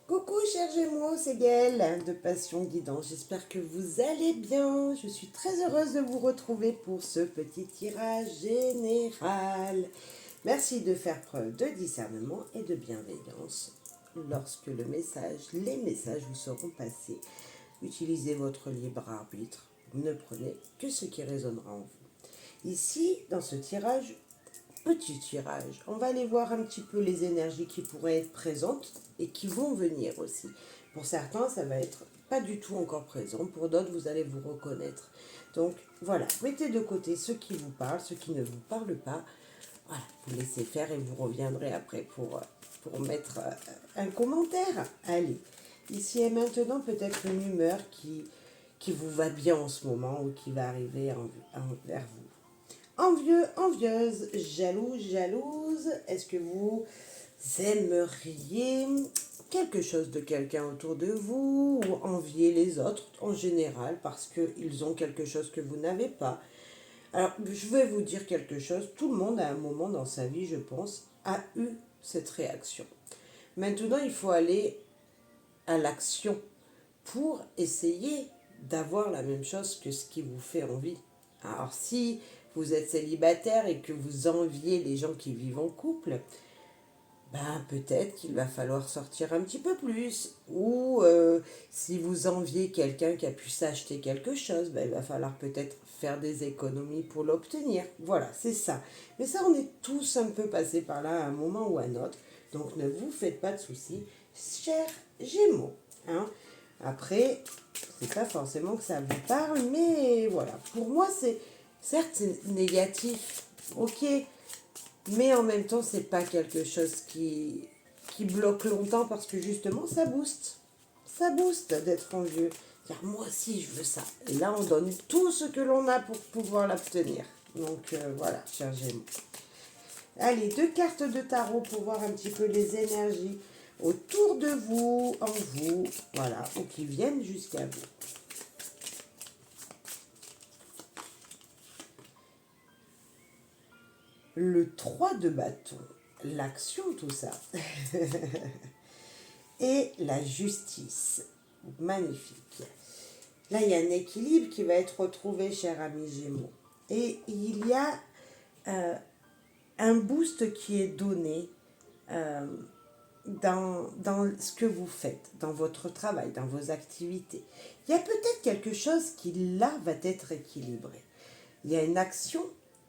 Coucou chers Gémeaux, c'est Gaëlle de Passion Guidance. J'espère que vous allez bien. Je suis très heureuse de vous retrouver pour ce petit tirage général. Merci de faire preuve de discernement et de bienveillance lorsque les messages vous seront passés. Utilisez votre libre arbitre. Ne prenez que ce qui résonnera en vous. Ici, dans ce petit tirage, on va aller voir un petit peu les énergies qui pourraient être présentes et qui vont venir aussi. Pour certains, ça va être pas du tout encore présent. Pour d'autres, vous allez vous reconnaître. Donc voilà, mettez de côté ceux qui vous parlent, ceux qui ne vous parlent pas. Voilà, vous laissez faire et vous reviendrez après pour mettre un commentaire. Allez, ici et maintenant, peut-être une humeur qui vous va bien en ce moment ou qui va arriver vers vous. Envieux, envieuse, jaloux, jalouse, est-ce que vous aimeriez quelque chose de quelqu'un autour de vous ou envier les autres en général parce qu'ils ont quelque chose que vous n'avez pas? Alors, je vais vous dire quelque chose, tout le monde à un moment dans sa vie, je pense, a eu cette réaction. Maintenant, il faut aller à l'action pour essayer d'avoir la même chose que ce qui vous fait envie. Alors si vous êtes célibataire et que vous enviez les gens qui vivent en couple, ben peut-être qu'il va falloir sortir un petit peu plus. Ou si vous enviez quelqu'un qui a pu s'acheter quelque chose, ben, il va falloir peut-être faire des économies pour l'obtenir. Voilà, c'est ça. Mais ça, on est tous un peu passés par là à un moment ou à un autre. Donc ne vous faites pas de soucis, chers Gémeaux. Hein. Après, c'est pas forcément que ça vous parle, mais voilà. Pour moi, certes c'est négatif, ok, mais en même temps, c'est pas quelque chose qui bloque longtemps parce que justement, ça booste. Ça booste d'être envieux. Dire, moi aussi, je veux ça. Et là, on donne tout ce que l'on a pour pouvoir l'obtenir. Donc voilà, chers Gémeaux. Allez, 2 cartes de tarot pour voir un petit peu les énergies autour de vous, en vous, voilà, ou qui viennent jusqu'à vous. Le 3 de bâton, l'action, tout ça. Et la justice. Magnifique. Là, il y a un équilibre qui va être retrouvé, cher ami Gémeaux. Et il y a un boost qui est donné dans ce que vous faites, dans votre travail, dans vos activités. Il y a peut-être quelque chose qui, là, va être équilibré. Il y a une action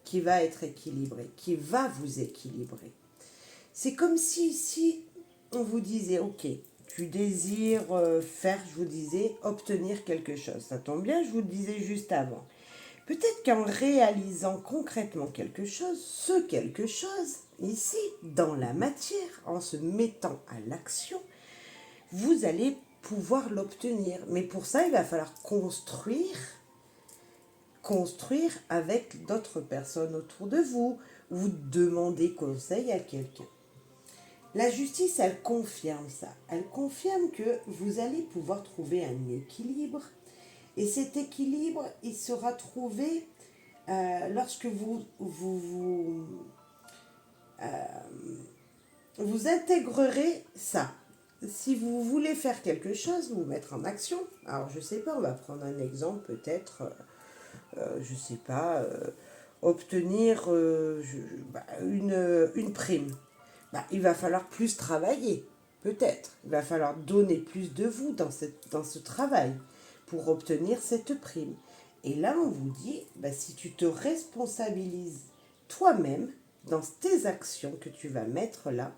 qui va être équilibrée, qui va vous équilibrer. C'est comme si on vous disait, ok, tu désires faire, je vous disais, obtenir quelque chose. Ça tombe bien, je vous le disais juste avant. Peut-être qu'en réalisant concrètement quelque chose, ce quelque chose, ici, dans la matière, en se mettant à l'action, vous allez pouvoir l'obtenir. Mais pour ça, il va falloir construire avec d'autres personnes autour de vous, ou demander conseil à quelqu'un. La justice, elle confirme ça. Elle confirme que vous allez pouvoir trouver un équilibre. Et cet équilibre, il sera trouvé lorsque vous intégrerez ça. Si vous voulez faire quelque chose, vous mettre en action. Alors, je ne sais pas, on va prendre un exemple peut-être, je ne sais pas, obtenir une prime. Il va falloir plus travailler, peut-être. Il va falloir donner plus de vous dans ce travail pour obtenir cette prime. Et là, on vous dit, si tu te responsabilises toi-même dans tes actions que tu vas mettre là,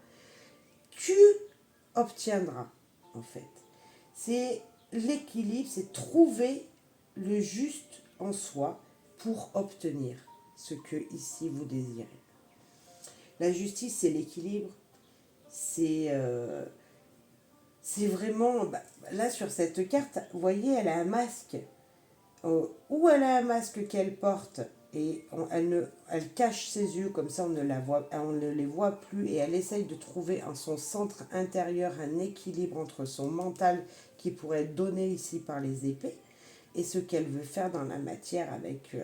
tu obtiendras, en fait. C'est l'équilibre, c'est trouver le juste en soi pour obtenir ce que ici vous désirez. La justice, c'est l'équilibre. C'est vraiment... là, sur cette carte, vous voyez, elle a un masque. Ou elle a un masque qu'elle porte et elle cache ses yeux, comme ça on ne les voit plus, et elle essaye de trouver en son centre intérieur un équilibre entre son mental qui pourrait être donné ici par les épées et ce qu'elle veut faire dans la matière avec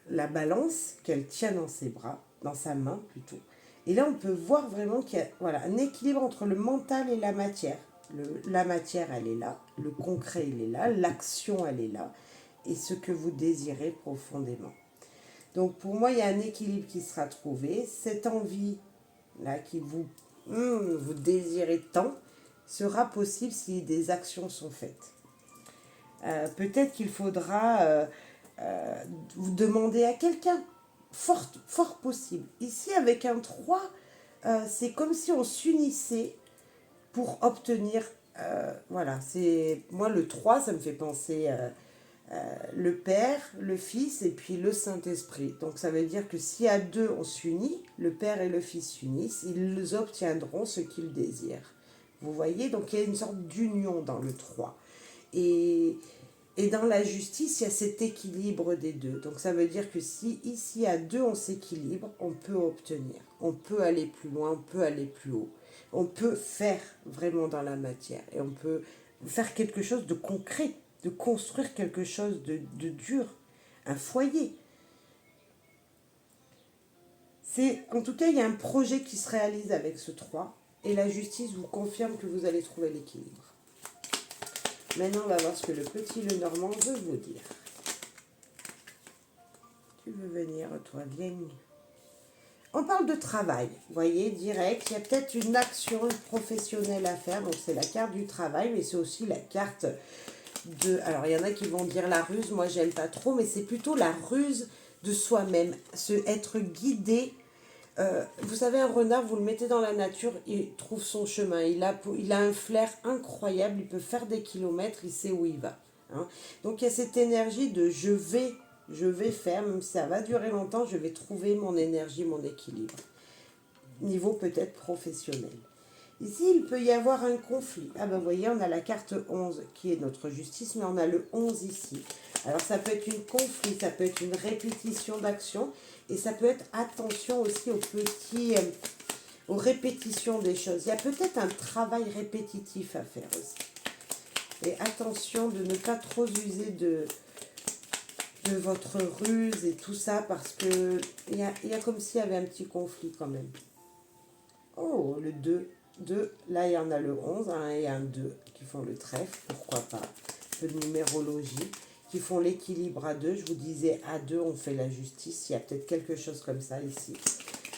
la balance qu'elle tient dans ses bras, dans sa main plutôt. Et là, on peut voir vraiment qu'il y a voilà, un équilibre entre le mental et la matière. La matière, elle est là, le concret, il est là, l'action, elle est là, et ce que vous désirez profondément. Donc pour moi, il y a un équilibre qui sera trouvé. Cette envie-là qui vous désirez tant sera possible si des actions sont faites. Peut-être qu'il faudra vous demander à quelqu'un, fort possible. Ici, avec un 3, c'est comme si on s'unissait pour obtenir, voilà, c'est moi le 3 ça me fait penser le Père, le Fils et puis le Saint-Esprit. Donc ça veut dire que si à deux on s'unit, le Père et le Fils s'unissent, ils obtiendront ce qu'ils désirent. Vous voyez, donc il y a une sorte d'union dans le 3. Et dans la justice, il y a cet équilibre des deux. Donc ça veut dire que si ici à deux on s'équilibre, on peut obtenir, on peut aller plus loin, on peut aller plus haut. On peut faire vraiment dans la matière et on peut faire quelque chose de concret, de construire quelque chose de dur, un foyer. En tout cas, il y a un projet qui se réalise avec ce 3 et la justice vous confirme que vous allez trouver l'équilibre. Maintenant, on va voir ce que le petit Lenormand veut vous dire. Tu veux venir, toi, viens. On parle de travail, vous voyez, direct. Il y a peut-être une action professionnelle à faire. Donc, c'est la carte du travail, mais c'est aussi la carte de... Alors, il y en a qui vont dire la ruse. Moi, j'aime pas trop, mais c'est plutôt la ruse de soi-même. Être guidé. Vous savez, un renard, vous le mettez dans la nature, il trouve son chemin. Il a un flair incroyable. Il peut faire des kilomètres. Il sait où il va. Hein. Donc, il y a cette énergie de je vais faire, même si ça va durer longtemps, je vais trouver mon énergie, mon équilibre. Niveau peut-être professionnel. Ici, il peut y avoir un conflit. Ah ben vous voyez, on a la carte 11 qui est notre justice, mais on a le 11 ici. Alors ça peut être une conflit, ça peut être une répétition d'action, et ça peut être attention aussi aux répétitions des choses. Il y a peut-être un travail répétitif à faire aussi. Et attention de ne pas trop user de votre ruse et tout ça, parce que il y a comme s'il y avait un petit conflit quand même. Oh, le 2, là il y en a le 11, un et un 2 qui font le trèfle, pourquoi pas, peu de numérologie, qui font l'équilibre à 2, je vous disais à 2 on fait la justice, il y a peut-être quelque chose comme ça ici.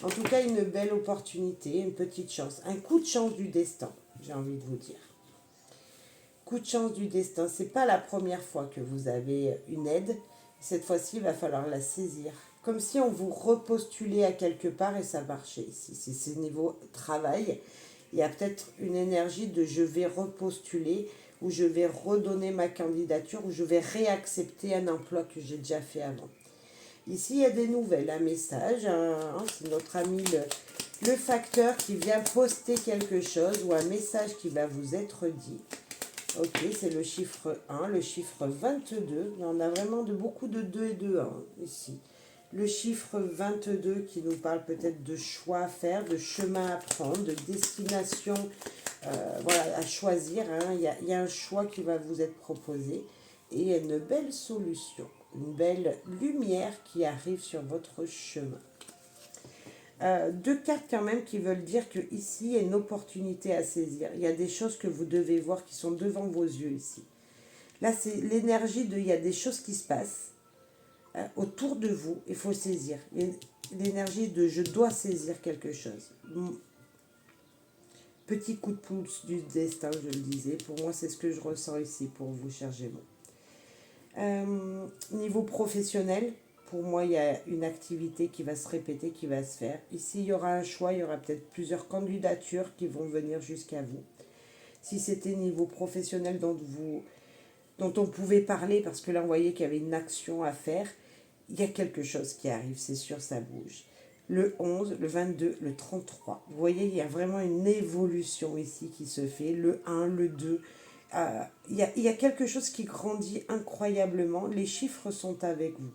En tout cas, une belle opportunité, une petite chance, un coup de chance du destin, j'ai envie de vous dire. Coup de chance du destin, c'est pas la première fois que vous avez une aide. Cette fois-ci, il va falloir la saisir. Comme si on vous repostulait à quelque part et ça marchait ici. C'est niveau travail. Il y a peut-être une énergie de je vais repostuler ou je vais redonner ma candidature ou je vais réaccepter un emploi que j'ai déjà fait avant. Ici, il y a des nouvelles, un message. C'est notre ami le facteur qui vient poster quelque chose ou un message qui va vous être dit. Ok, c'est le chiffre 1, le chiffre 22. On a vraiment beaucoup de 2 et de 1 ici. Le chiffre 22 qui nous parle peut-être de choix à faire, de chemin à prendre, de destination voilà, à choisir. Hein. Il y a un choix qui va vous être proposé et il y a une belle solution, une belle lumière qui arrive sur votre chemin. Deux cartes quand même qui veulent dire qu'ici, il y a une opportunité à saisir. Il y a des choses que vous devez voir qui sont devant vos yeux ici. Là, c'est l'énergie il y a des choses qui se passent autour de vous, il faut saisir. Il y a l'énergie de je dois saisir quelque chose. Petit coup de pouce du destin, je le disais. Pour moi, c'est ce que je ressens ici pour vous, chers Gémeaux. Niveau professionnel, pour moi, il y a une activité qui va se répéter, qui va se faire. Ici, il y aura un choix, il y aura peut-être plusieurs candidatures qui vont venir jusqu'à vous. Si c'était niveau professionnel dont on pouvait parler, parce que là, on voyait qu'il y avait une action à faire, il y a quelque chose qui arrive, c'est sûr, ça bouge. Le 11, le 22, le 33. Vous voyez, il y a vraiment une évolution ici qui se fait. Le 1, le 2. Il y a quelque chose qui grandit incroyablement. Les chiffres sont avec vous.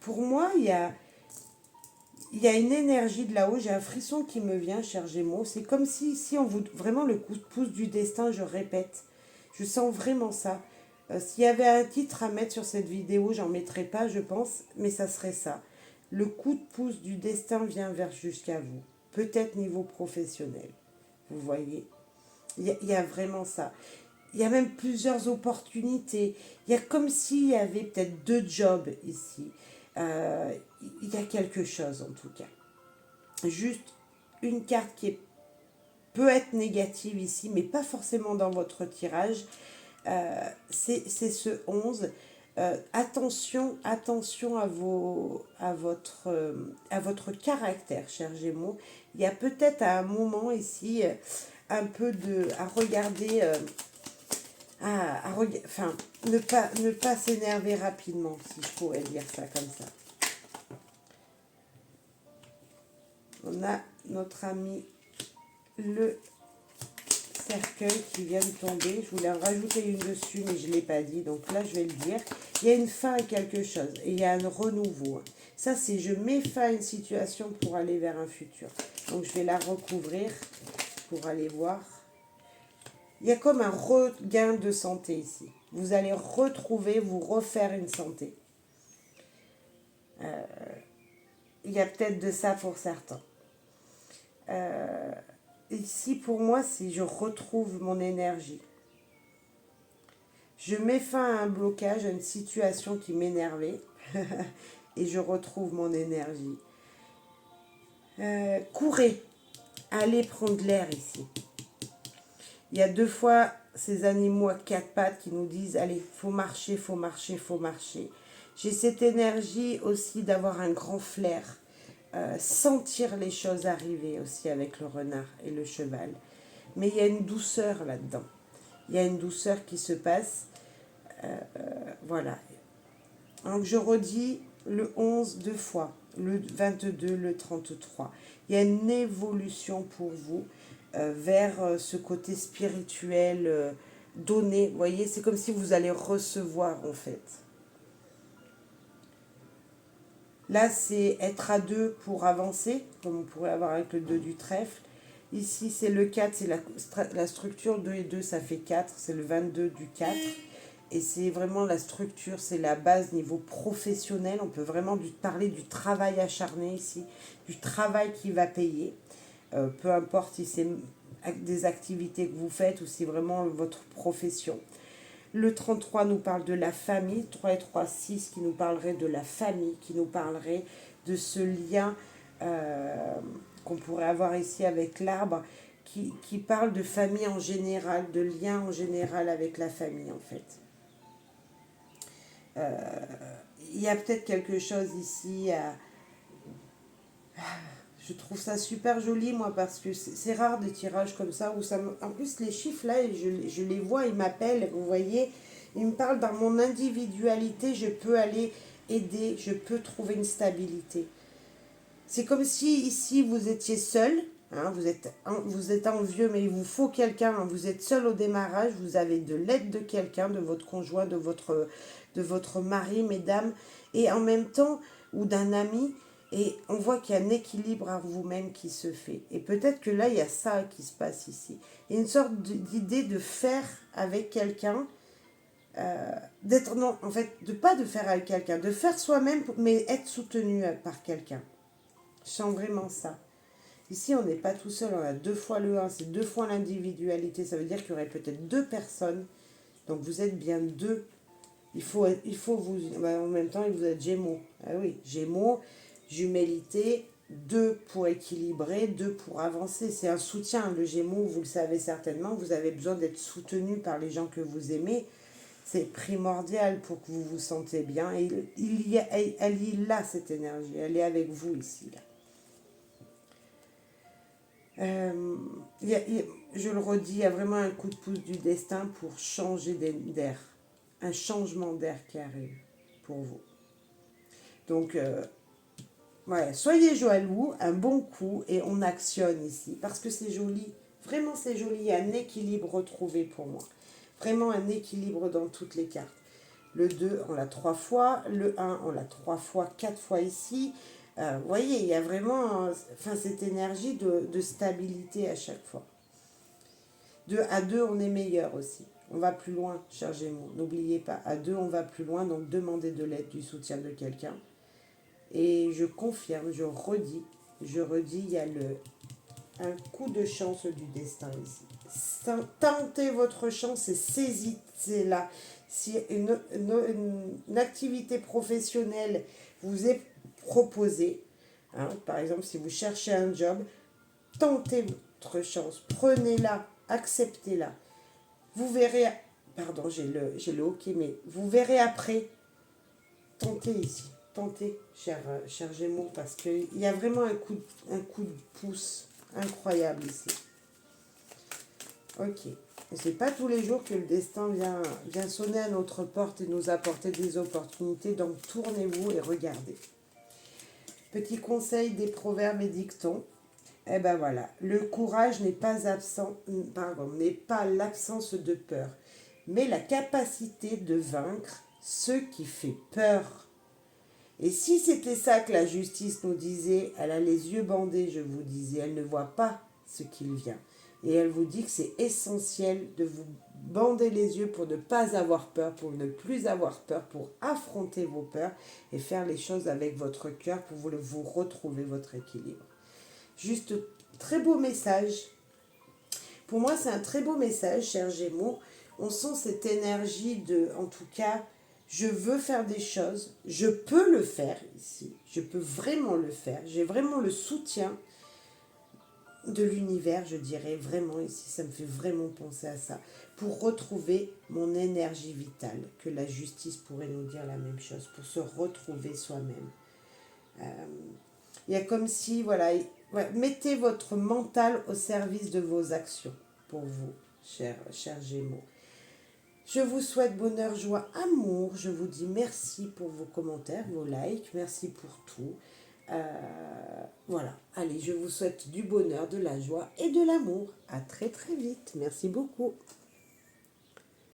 Pour moi, il y a une énergie de là-haut. J'ai un frisson qui me vient, cher Gémeaux. C'est comme si on vous... Vraiment, le coup de pouce du destin, je répète. Je sens vraiment ça. S'il y avait un titre à mettre sur cette vidéo, j'en mettrais pas, je pense, mais ça serait ça. Le coup de pouce du destin vient vers jusqu'à vous. Peut-être niveau professionnel. Vous voyez, il y a vraiment ça. Il y a même plusieurs opportunités. Il y a comme s'il y avait peut-être 2 jobs ici. Euh, il y a quelque chose en tout cas. Juste une carte peut être négative ici, mais pas forcément dans votre tirage. C'est ce 11. Attention à votre caractère, cher Gémeaux. Il y a peut-être à un moment ici un peu à regarder, enfin, ne pas s'énerver rapidement, si je pourrais dire ça comme ça. On a notre ami le cercueil qui vient de tomber. Je voulais en rajouter une dessus, mais je ne l'ai pas dit, donc là je vais le dire. Il y a une fin à quelque chose, et il y a un renouveau. Ça, c'est je mets fin à une situation pour aller vers un futur. Donc je vais la recouvrir pour aller voir. Il y a comme un regain de santé ici. Vous allez vous refaire une santé. Il y a peut-être de ça pour certains. Ici, pour moi, c'est je retrouve mon énergie. Je mets fin à un blocage, à une situation qui m'énervait et je retrouve mon énergie. Courez, allez prendre l'air ici. Il y a 2 fois ces animaux à 4 pattes qui nous disent allez, faut marcher, faut marcher, faut marcher. J'ai cette énergie aussi d'avoir un grand flair, sentir les choses arriver aussi avec le renard et le cheval. Mais il y a une douceur là-dedans. Il y a une douceur qui se passe. Voilà. Donc je redis le 11 2 fois, le 22, le 33. Il y a une évolution pour vous vers ce côté spirituel donné. Vous voyez, c'est comme si vous allez recevoir en fait. Là, c'est être à 2 pour avancer, comme on pourrait avoir avec le 2 du trèfle. Ici, c'est le 4, c'est la structure 2 et 2, ça fait 4, c'est le 22 du 4. Et c'est vraiment la structure, c'est la base niveau professionnel. On peut vraiment parler du travail acharné ici, du travail qui va payer. Peu importe si c'est des activités que vous faites ou si c'est vraiment votre profession. Le 33 nous parle de la famille, 3 et 3, 6 qui nous parlerait de la famille, qui nous parlerait de ce lien qu'on pourrait avoir ici avec l'arbre, qui parle de famille en général, de lien en général avec la famille en fait. Il y a peut-être quelque chose ici je trouve ça super joli moi parce que c'est rare des tirages comme ça où en plus les chiffres là je les vois, ils m'appellent, vous voyez, ils me parlent dans mon individualité, je peux aller aider, je peux trouver une stabilité. C'est comme si ici vous étiez seul, hein, vous êtes envieux mais il vous faut quelqu'un, hein, vous êtes seul au démarrage, vous avez de l'aide de quelqu'un, de votre conjoint, de votre mari, mesdames, et en même temps, ou d'un ami, et on voit qu'il y a un équilibre à vous-même qui se fait. Et peut-être que là, il y a ça qui se passe ici. Il y a une sorte d'idée de faire avec quelqu'un, d'être, non, en fait, pas de faire avec quelqu'un, de faire soi-même, mais être soutenu par quelqu'un. Je sens vraiment ça. Ici, on n'est pas tout seul, on a 2 fois le 1, c'est 2 fois l'individualité. Ça veut dire qu'il y aurait peut-être 2 personnes. Donc vous êtes bien 2. Il faut vous... en même temps, vous êtes Gémeaux. Ah oui, Gémeaux, jumélité, 2 pour équilibrer, 2 pour avancer. C'est un soutien. Le Gémeaux, vous le savez certainement, vous avez besoin d'être soutenu par les gens que vous aimez. C'est primordial pour que vous vous sentez bien. Et elle est là, cette énergie. Elle est avec vous ici, là. Je le redis, il y a vraiment un coup de pouce du destin pour changer d'air. Un changement d'air qui arrive pour vous. Donc, ouais, soyez jaloux, un bon coup, et on actionne ici. Parce que c'est joli. Vraiment, c'est joli. Il y a un équilibre retrouvé pour moi. Vraiment un équilibre dans toutes les cartes. Le 2, on l'a 3 fois. Le 1, on l'a 3 fois, 4 fois ici. Vous voyez, il y a vraiment cette énergie de stabilité à chaque fois. À 2, on est meilleur aussi. on va plus loin, cher Gémeaux. N'oubliez pas, à deux, on va plus loin, donc demandez de l'aide, du soutien de quelqu'un. Et je confirme, je redis, il y a un coup de chance du destin ici. Tentez votre chance et saisissez-la. Si une activité professionnelle vous est proposée, hein, par exemple si vous cherchez un job, tentez votre chance, prenez-la, acceptez-la. Vous verrez, pardon, j'ai le hockey, mais vous verrez après. Tentez ici, tentez, cher Gémeaux, parce qu'il y a vraiment un coup de pouce incroyable ici. Ok, c'est pas tous les jours que le destin vient sonner à notre porte et nous apporter des opportunités, donc tournez-vous et regardez. Petit conseil des proverbes et dictons. Eh ben voilà, le courage n'est pas n'est pas l'absence de peur, mais la capacité de vaincre ce qui fait peur. Et si c'était ça que la justice nous disait, elle a les yeux bandés, je vous disais, elle ne voit pas ce qu'il vient. Et elle vous dit que c'est essentiel de vous bander les yeux pour ne pas avoir peur, pour ne plus avoir peur, pour affronter vos peurs et faire les choses avec votre cœur pour vous retrouver votre équilibre. Juste très beau message. Pour moi, c'est un très beau message, cher Gémeaux. On sent cette énergie de, en tout cas, je veux faire des choses, je peux le faire ici, je peux vraiment le faire. J'ai vraiment le soutien de l'univers, je dirais vraiment ici, ça me fait vraiment penser à ça, pour retrouver mon énergie vitale, que la justice pourrait nous dire la même chose, pour se retrouver soi-même. Il y a comme si, voilà, mettez votre mental au service de vos actions pour vous, chers Gémeaux. Je vous souhaite bonheur, joie, amour. Je vous dis merci pour vos commentaires, vos likes. Merci pour tout. Voilà. Allez, je vous souhaite du bonheur, de la joie et de l'amour. À très très vite. Merci beaucoup.